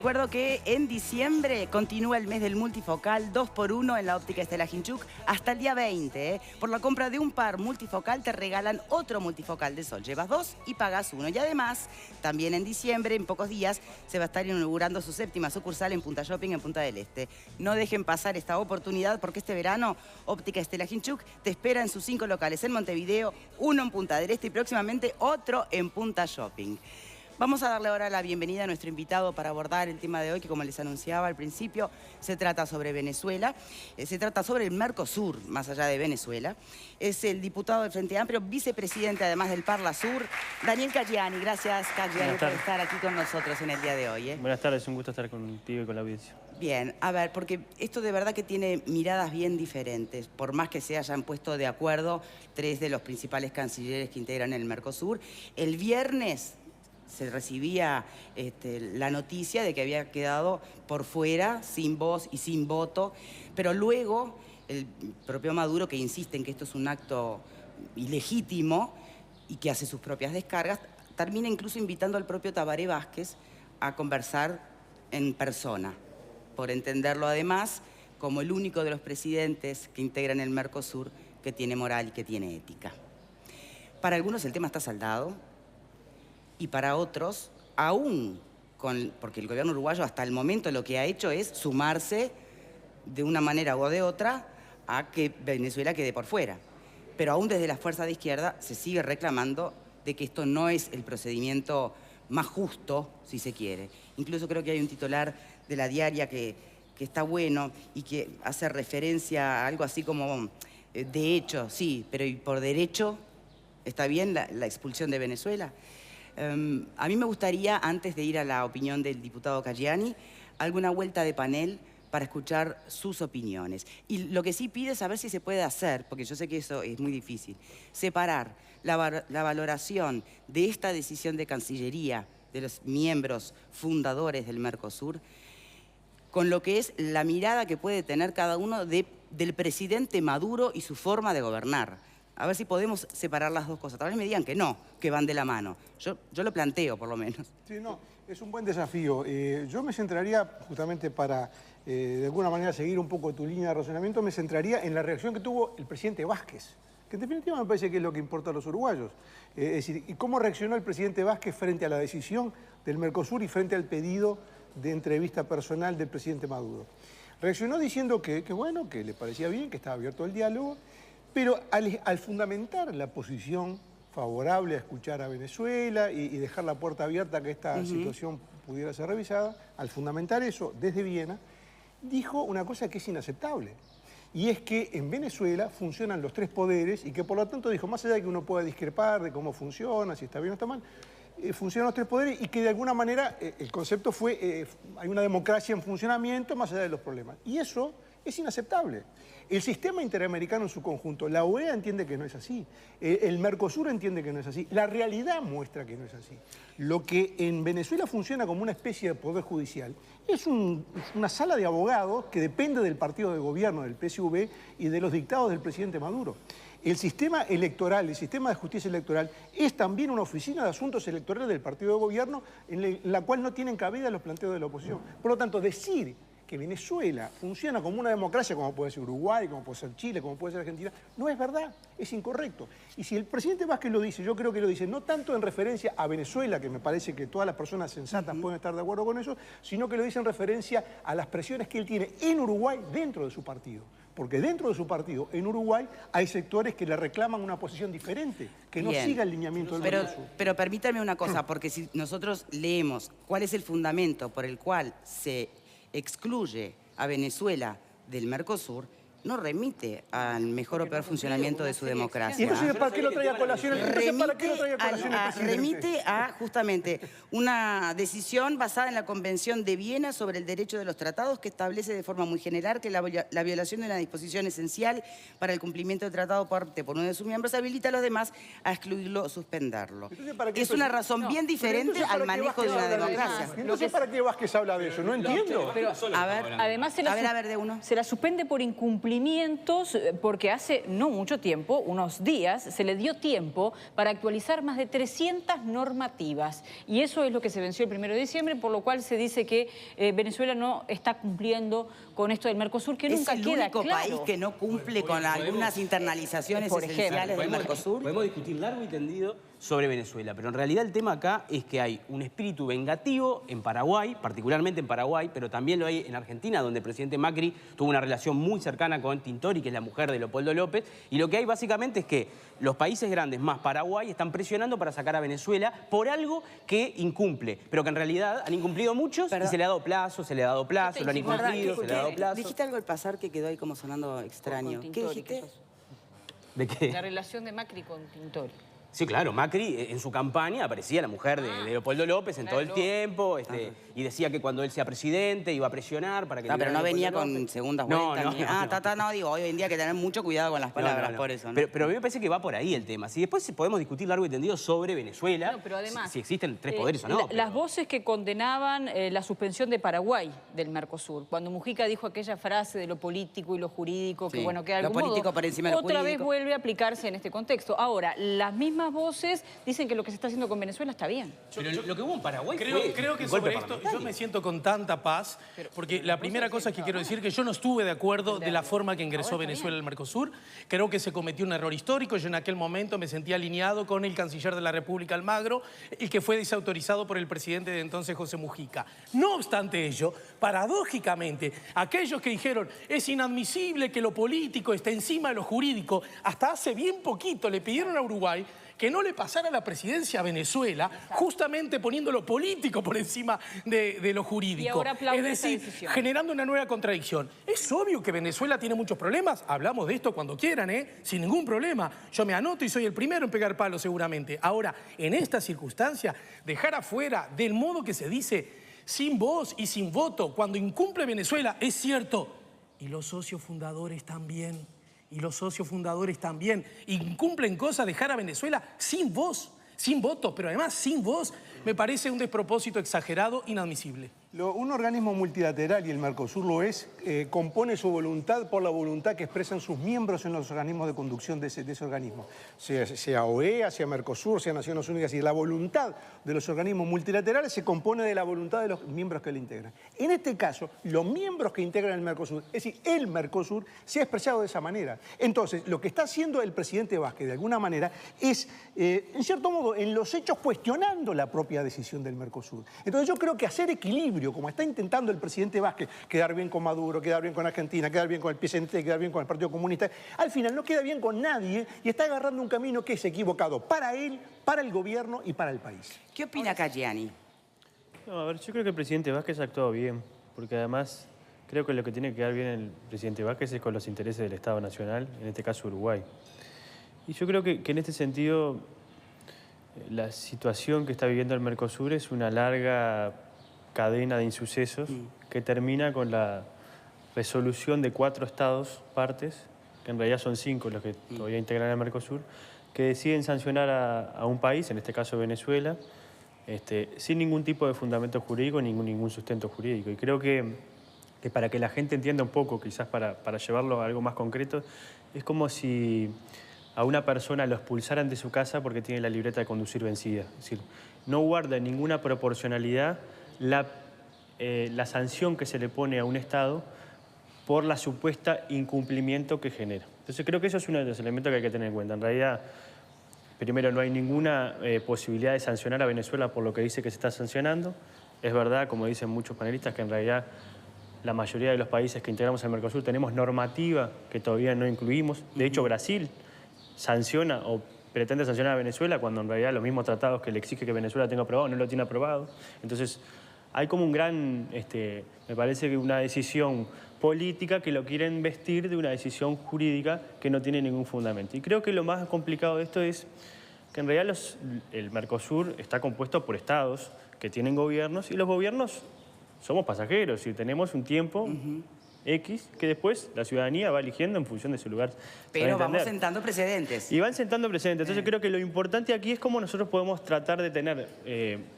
Recuerdo que en diciembre continúa el mes del multifocal 2x1 en la óptica Estela Hinchuk hasta el día 20. Por la compra de un par multifocal te regalan otro multifocal de sol. Llevas dos y pagas uno. Y además, también en diciembre, en pocos días, se va a estar inaugurando su séptima sucursal en Punta Shopping, en Punta del Este. No dejen pasar esta oportunidad porque este verano óptica Estela Hinchuk te espera en sus 5 locales en Montevideo, uno en Punta del Este y próximamente otro en Punta Shopping. Vamos a darle ahora la bienvenida a nuestro invitado para abordar el tema de hoy, que como les anunciaba al principio, se trata sobre Venezuela, se trata sobre el Mercosur, más allá de Venezuela. Es el diputado del Frente Amplio, vicepresidente además del Parla Sur, Daniel Caggiani. Gracias, Caggiani, por estar aquí con nosotros en el día de hoy. Buenas tardes, un gusto estar contigo y con la audiencia. Bien, a ver, porque esto de verdad que tiene miradas bien diferentes, por más que se hayan puesto de acuerdo 3 de los principales cancilleres que integran el Mercosur. El viernes se recibía la noticia de que había quedado por fuera, sin voz y sin voto, pero luego el propio Maduro, que insiste en que esto es un acto ilegítimo y que hace sus propias descargas, termina incluso invitando al propio Tabaré Vázquez a conversar en persona, por entenderlo además como el único de los presidentes que integran el Mercosur que tiene moral y que tiene ética. Para algunos el tema está saldado, y para otros, aún porque el gobierno uruguayo hasta el momento lo que ha hecho es sumarse de una manera o de otra a que Venezuela quede por fuera. Pero aún desde la fuerza de izquierda se sigue reclamando de que esto no es el procedimiento más justo, si se quiere. Incluso creo que hay un titular de La Diaria que está bueno y que hace referencia a algo así como, de hecho, sí, pero ¿y por derecho está bien la expulsión de Venezuela? A mí me gustaría, antes de ir a la opinión del diputado Caggiani, alguna vuelta de panel para escuchar sus opiniones. Y lo que sí pide es saber si se puede hacer, porque yo sé que eso es muy difícil, separar la valoración de esta decisión de Cancillería de los miembros fundadores del Mercosur con lo que es la mirada que puede tener cada uno del presidente Maduro y su forma de gobernar. A ver si podemos separar las dos cosas. Tal vez me digan que no, que van de la mano. Yo lo planteo, por lo menos. Sí, no, es un buen desafío. Yo me centraría, justamente para, de alguna manera, seguir un poco tu línea de razonamiento, me centraría en la reacción que tuvo el presidente Vázquez, que en definitiva me parece que es lo que importa a los uruguayos. Es decir, y cómo reaccionó el presidente Vázquez frente a la decisión del Mercosur y frente al pedido de entrevista personal del presidente Maduro. Reaccionó diciendo que bueno, que le parecía bien, que estaba abierto el diálogo, pero al fundamentar la posición favorable a escuchar a Venezuela y dejar la puerta abierta a que esta situación pudiera ser revisada, al fundamentar eso desde Viena, dijo una cosa que es inaceptable. Y es que en Venezuela funcionan los 3 poderes y que por lo tanto dijo, más allá de que uno pueda discrepar de cómo funciona, si está bien o está mal, funcionan los 3 poderes y que de alguna manera el concepto fue, hay una democracia en funcionamiento más allá de los problemas. Y eso es inaceptable. El sistema interamericano en su conjunto, la OEA entiende que no es así, el Mercosur entiende que no es así, la realidad muestra que no es así. Lo que en Venezuela funciona como una especie de poder judicial es una sala de abogados que depende del partido de gobierno, del PSUV, y de los dictados del presidente Maduro. El sistema electoral, el sistema de justicia electoral, es también una oficina de asuntos electorales del partido de gobierno en la cual no tienen cabida los planteos de la oposición. Por lo tanto, decir que Venezuela funciona como una democracia, como puede ser Uruguay, como puede ser Chile, como puede ser Argentina, no es verdad, es incorrecto. Y si el presidente Vázquez lo dice, yo creo que lo dice no tanto en referencia a Venezuela, que me parece que todas las personas sensatas pueden estar de acuerdo con eso, sino que lo dice en referencia a las presiones que él tiene en Uruguay dentro de su partido. Porque dentro de su partido, en Uruguay, hay sectores que le reclaman una posición diferente, que no siga el lineamiento del Mercosur. Pero permítame una cosa, porque si nosotros leemos cuál es el fundamento por el cual se excluye a Venezuela del Mercosur, no remite al mejor o peor funcionamiento de su democracia. ¿Y entonces para qué lo traía a colación? Remite a justamente una decisión basada en la Convención de Viena sobre el derecho de los tratados, que establece de forma muy general que la violación de una disposición esencial para el cumplimiento del tratado por uno de sus miembros habilita a los demás a excluirlo o suspenderlo. Es una razón bien diferente al manejo de una democracia. Entonces, ¿para qué Vázquez habla de eso? No entiendo. Además, se la suspende por incumplimiento incumplimientos, porque hace no mucho tiempo, unos días, se le dio tiempo para actualizar más de 300 normativas. Y eso es lo que se venció el 1 de diciembre, por lo cual se dice que Venezuela no está cumpliendo con esto del Mercosur, que nunca queda claro. ¿Es el único país que no cumple con algunas internalizaciones esenciales del Mercosur? Podemos discutir largo y tendido sobre Venezuela, pero en realidad el tema acá es que hay un espíritu vengativo en Paraguay, particularmente en Paraguay, pero también lo hay en Argentina, donde el presidente Macri tuvo una relación muy cercana con Tintori, que es la mujer de Leopoldo López, y lo que hay básicamente es que los países grandes más Paraguay están presionando para sacar a Venezuela por algo que incumple, pero que en realidad han incumplido muchos y se le ha dado plazo, lo han incumplido, se le ha dado plazo. Dijiste algo al pasar que quedó ahí como sonando extraño. ¿Qué dijiste? ¿De qué? La relación de Macri con Tintori. Sí, claro, Macri en su campaña aparecía la mujer de Leopoldo López en todo el tiempo y decía que cuando él sea presidente iba a presionar para que... No, pero no venía con segundas vueltas. No, digo, hoy en día hay que tener mucho cuidado con las palabras, por eso. ¿no? Pero a mí me parece que va por ahí el tema. Si después podemos discutir largo y tendido sobre Venezuela, pero además, si existen tres poderes o no. Las voces que condenaban la suspensión de Paraguay del Mercosur, cuando Mujica dijo aquella frase de lo político y lo jurídico, que bueno, que de algún modo por encima de lo otra vez vuelve a aplicarse en este contexto. Ahora, las mismas voces dicen que lo que se está haciendo con Venezuela está bien. Pero lo que hubo en Paraguay creo que sobre esto yo me siento con tanta paz, porque la primera cosa que quiero decir es que yo no estuve de acuerdo de la forma que ingresó Venezuela al Mercosur. Creo que se cometió un error histórico. Yo en aquel momento me sentí alineado con el canciller de la República, Almagro, el que fue desautorizado por el presidente de entonces, José Mujica. No obstante ello, paradójicamente, aquellos que dijeron es inadmisible que lo político esté encima de lo jurídico, hasta hace bien poquito le pidieron a Uruguay que no le pasara la presidencia a Venezuela, justamente poniendo lo político por encima de lo jurídico. Y ahora es decir, generando una nueva contradicción. Es obvio que Venezuela tiene muchos problemas. Hablamos de esto cuando quieran, sin ningún problema. Yo me anoto y soy el primero en pegar palo seguramente. Ahora, en esta circunstancia, dejar afuera del modo que se dice, sin voz y sin voto, cuando incumple Venezuela, es cierto. Y los socios fundadores también. Y los socios fundadores también incumplen cosas, dejar a Venezuela sin voz, sin voto, pero además sin voz, me parece un despropósito exagerado, inadmisible. Un organismo multilateral, y el Mercosur lo es, compone su voluntad por la voluntad que expresan sus miembros en los organismos de conducción de ese organismo. Sea OEA, sea Mercosur, sea Naciones Unidas. Y la voluntad de los organismos multilaterales se compone de la voluntad de los miembros que le integran. En este caso, los miembros que integran el Mercosur, es decir, el Mercosur, se ha expresado de esa manera. Entonces, lo que está haciendo el presidente Vázquez, de alguna manera, es, en cierto modo, en los hechos cuestionando la propia decisión del Mercosur. Entonces, yo creo que hacer equilibrio, como está intentando el presidente Vázquez, quedar bien con Maduro, quedar bien con Argentina, quedar bien con el PSNT, quedar bien con el Partido Comunista, al final no queda bien con nadie y está agarrando un camino que es equivocado para él, para el gobierno y para el país. ¿Qué opina Caggiani? No, a ver, yo creo que el presidente Vázquez ha actuado bien, porque además creo que lo que tiene que quedar bien el presidente Vázquez es con los intereses del Estado Nacional, en este caso Uruguay. Y yo creo que en este sentido la situación que está viviendo el Mercosur es una larga cadena de insucesos que termina con la resolución de 4 estados partes, que en realidad son 5 los que todavía integran el Mercosur, que deciden sancionar a un país, en este caso Venezuela, sin ningún tipo de fundamento jurídico, ningún sustento jurídico. Y creo que para que la gente entienda un poco, quizás para llevarlo a algo más concreto, es como si a una persona lo expulsaran de su casa porque tiene la libreta de conducir vencida. Es decir, no guarda ninguna proporcionalidad la sanción que se le pone a un Estado por la supuesta incumplimiento que genera. Entonces creo que eso es uno de los elementos que hay que tener en cuenta. En realidad, primero, no hay ninguna posibilidad de sancionar a Venezuela por lo que dice que se está sancionando. Es verdad, como dicen muchos panelistas, que en realidad la mayoría de los países que integramos al Mercosur tenemos normativa que todavía no incluimos. De hecho, Brasil sanciona o pretende sancionar a Venezuela cuando en realidad los mismos tratados que le exige que Venezuela tenga aprobado no lo tiene aprobado. Entonces, hay como un gran, me parece que una decisión política que lo quieren vestir de una decisión jurídica que no tiene ningún fundamento. Y creo que lo más complicado de esto es que en realidad el Mercosur está compuesto por estados que tienen gobiernos y los gobiernos somos pasajeros y tenemos un tiempo X que después la ciudadanía va eligiendo en función de su lugar. Pero vamos sentando precedentes. Y van sentando precedentes. Entonces creo que lo importante aquí es cómo nosotros podemos tratar de tener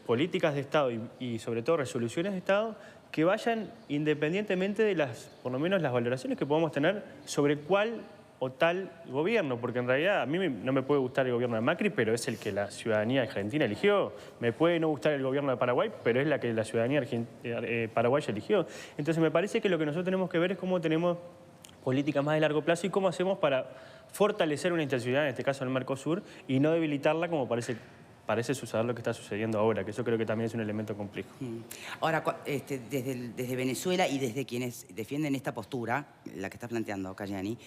políticas de Estado y sobre todo resoluciones de Estado que vayan independientemente de por lo menos las valoraciones que podamos tener sobre cuál o tal gobierno, porque en realidad a mí no me puede gustar el gobierno de Macri, pero es el que la ciudadanía argentina eligió. Me puede no gustar el gobierno de Paraguay, pero es la que la ciudadanía paraguaya eligió. Entonces me parece que lo que nosotros tenemos que ver es cómo tenemos políticas más de largo plazo y cómo hacemos para fortalecer una institucionalidad, en este caso el Mercosur, y no debilitarla como parece suceder lo que está sucediendo ahora, que eso creo que también es un elemento complejo. Ahora, desde Venezuela y desde quienes defienden esta postura, la que está planteando Cayani,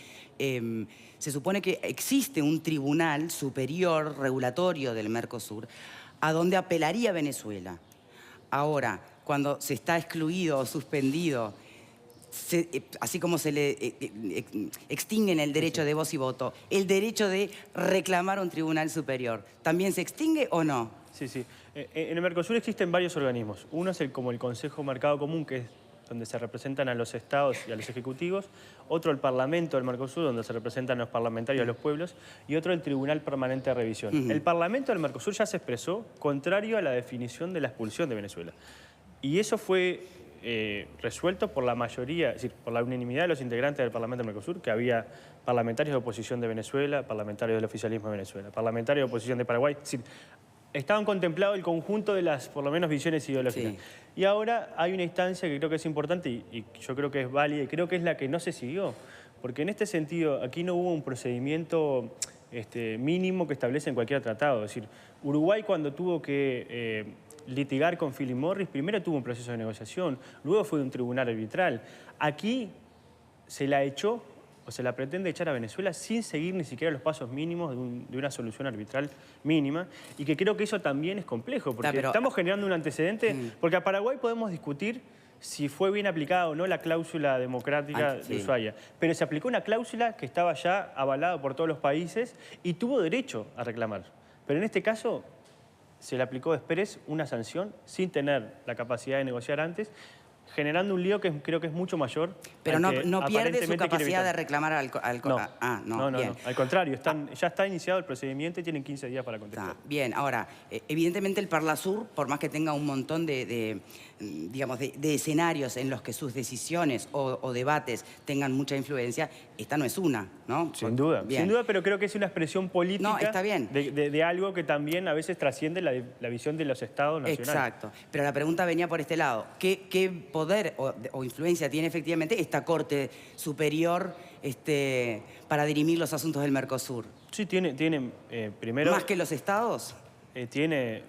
se supone que existe un tribunal superior regulatorio del Mercosur a donde apelaría Venezuela. Ahora, cuando se está excluido o suspendido, así como se le extinguen el derecho de voz y voto, el derecho de reclamar un tribunal superior, ¿también se extingue o no? Sí, sí. En el Mercosur existen varios organismos. Uno es como el Consejo Mercado Común, que es donde se representan a los estados y a los ejecutivos. Otro, el Parlamento del Mercosur, donde se representan a los parlamentarios y a los pueblos. Y otro, el Tribunal Permanente de Revisión. El Parlamento del Mercosur ya se expresó contrario a la definición de la expulsión de Venezuela. Y eso fue resuelto por la mayoría, es decir, por la unanimidad de los integrantes del Parlamento del Mercosur, que había parlamentarios de oposición de Venezuela, parlamentarios del oficialismo de Venezuela, parlamentarios de oposición de Paraguay. Es decir, estaban contemplados el conjunto de las, por lo menos, visiones ideológicas. Sí. Y ahora hay una instancia que creo que es importante y yo creo que es válida y creo que es la que no se siguió. Porque en este sentido, aquí no hubo un procedimiento mínimo que establece en cualquier tratado. Es decir, Uruguay cuando tuvo que litigar con Philip Morris, primero tuvo un proceso de negociación, luego fue de un tribunal arbitral. Aquí se la echó o se la pretende echar a Venezuela sin seguir ni siquiera los pasos mínimos de una solución arbitral mínima, y que creo que eso también es complejo, porque estamos generando un antecedente, porque a Paraguay podemos discutir si fue bien aplicada o no la cláusula democrática de Ushuaia, pero se aplicó una cláusula que estaba ya avalada por todos los países y tuvo derecho a reclamar. Pero en este caso se le aplicó express una sanción sin tener la capacidad de negociar antes, generando un lío que creo que es mucho mayor. Pero no pierde su capacidad de reclamar al... No, al contrario, ya está iniciado el procedimiento y tienen 15 días para contestar. Bien, ahora, evidentemente el Parlasur, por más que tenga un montón de escenarios en los que sus decisiones o debates tengan mucha influencia, esta no es una, ¿no? Sin duda, pero creo que es una expresión política está bien. De algo que también a veces trasciende la visión de los estados nacionales. Exacto, pero la pregunta venía por este lado. ¿Qué poder o influencia tiene efectivamente esta Corte Superior para dirimir los asuntos del Mercosur? Sí, tiene primero... ¿Más que los estados? Tiene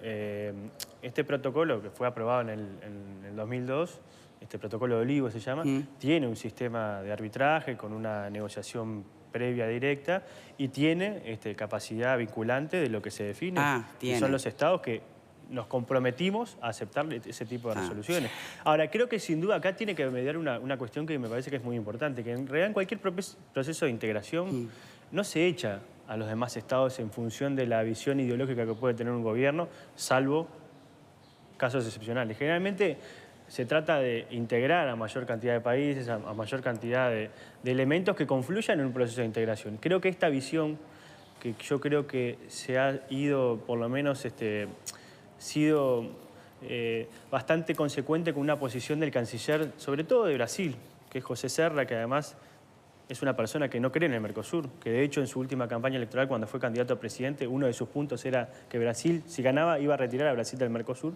este protocolo que fue aprobado en el 2002, este protocolo de Olivo se llama, tiene un sistema de arbitraje con una negociación previa directa y tiene capacidad vinculante de lo que se define. Y son los estados que nos comprometimos a aceptar ese tipo de resoluciones. Ahora, creo que sin duda acá tiene que mediar una cuestión que me parece que es muy importante, que en realidad en cualquier proceso de integración no se echa a los demás estados en función de la visión ideológica que puede tener un gobierno, salvo casos excepcionales. Generalmente se trata de integrar a mayor cantidad de países, a mayor cantidad de elementos que confluyan en un proceso de integración. Creo que esta visión, que yo creo que se ha ido, por lo menos, sido bastante consecuente con una posición del canciller, sobre todo de Brasil, que es José Serra, que además es una persona que no cree en el Mercosur, que de hecho en su última campaña electoral, cuando fue candidato a presidente, uno de sus puntos era que Brasil, si ganaba, iba a retirar a Brasil del Mercosur.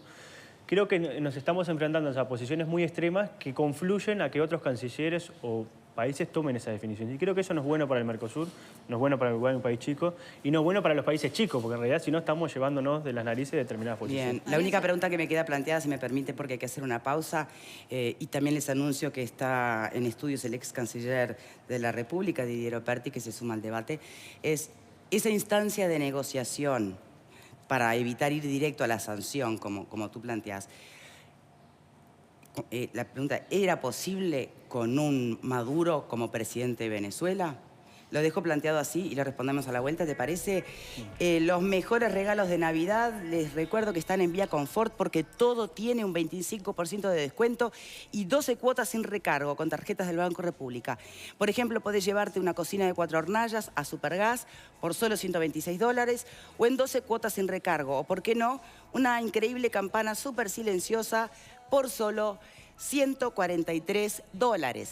Creo que nos estamos enfrentando a posiciones muy extremas que confluyen a que otros cancilleres o países tomen esa definición. Y creo que eso no es bueno para el Mercosur, no es bueno para Uruguay, un país chico, y no es bueno para los países chicos, porque en realidad si no estamos llevándonos de las narices determinadas posiciones. Bien, la única pregunta que me queda planteada, si me permite, porque hay que hacer una pausa, y también les anuncio que está en estudios el ex canciller de la República, Didier Operti, que se suma al debate, es esa instancia de negociación para evitar ir directo a la sanción, como tú planteas. La pregunta, ¿era posible con un Maduro como presidente de Venezuela? Lo dejo planteado así y lo respondemos a la vuelta, ¿te parece? Los mejores regalos de Navidad, les recuerdo que están en Vía Confort porque todo tiene un 25% de descuento y 12 cuotas sin recargo con tarjetas del Banco República. Por ejemplo, podés llevarte una cocina de 4 hornallas a Supergas por solo $126 o en 12 cuotas sin recargo. O, ¿por qué no?, una increíble campana súper silenciosa por solo $143.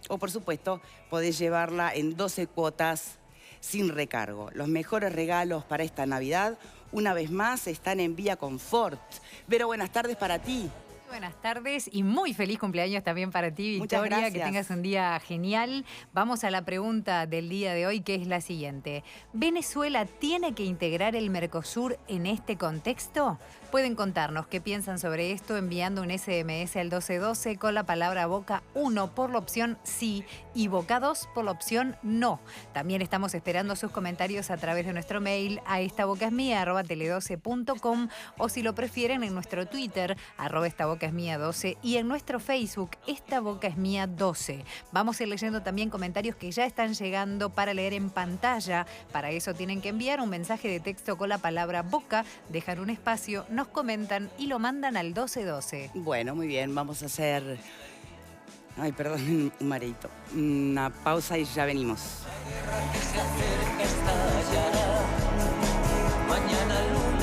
O por supuesto, podés llevarla en 12 cuotas sin recargo. Los mejores regalos para esta Navidad, una vez más, están en Vía Confort. Vero, buenas tardes para ti. Buenas tardes y muy feliz cumpleaños también para ti, Victoria. Muchas gracias. Que tengas un día genial. Vamos a la pregunta del día de hoy, que es la siguiente. ¿Venezuela tiene que integrar el Mercosur en este contexto? Pueden contarnos qué piensan sobre esto enviando un SMS al 1212 con la palabra Boca 1 por la opción sí y Boca 2 por la opción no. También estamos esperando sus comentarios a través de nuestro mail a estabocasmia@tele12.com o si lo prefieren en nuestro Twitter @estabocasmia12 y en nuestro Facebook estabocasmia12. Vamos a ir leyendo también comentarios que ya están llegando para leer en pantalla. Para eso tienen que enviar un mensaje de texto con la palabra Boca, dejar un espacio, nos comentan y lo mandan al 1212. Bueno, muy bien, vamos a hacer... Ay, perdón, un mareito. Una pausa y ya venimos. Mañana luna.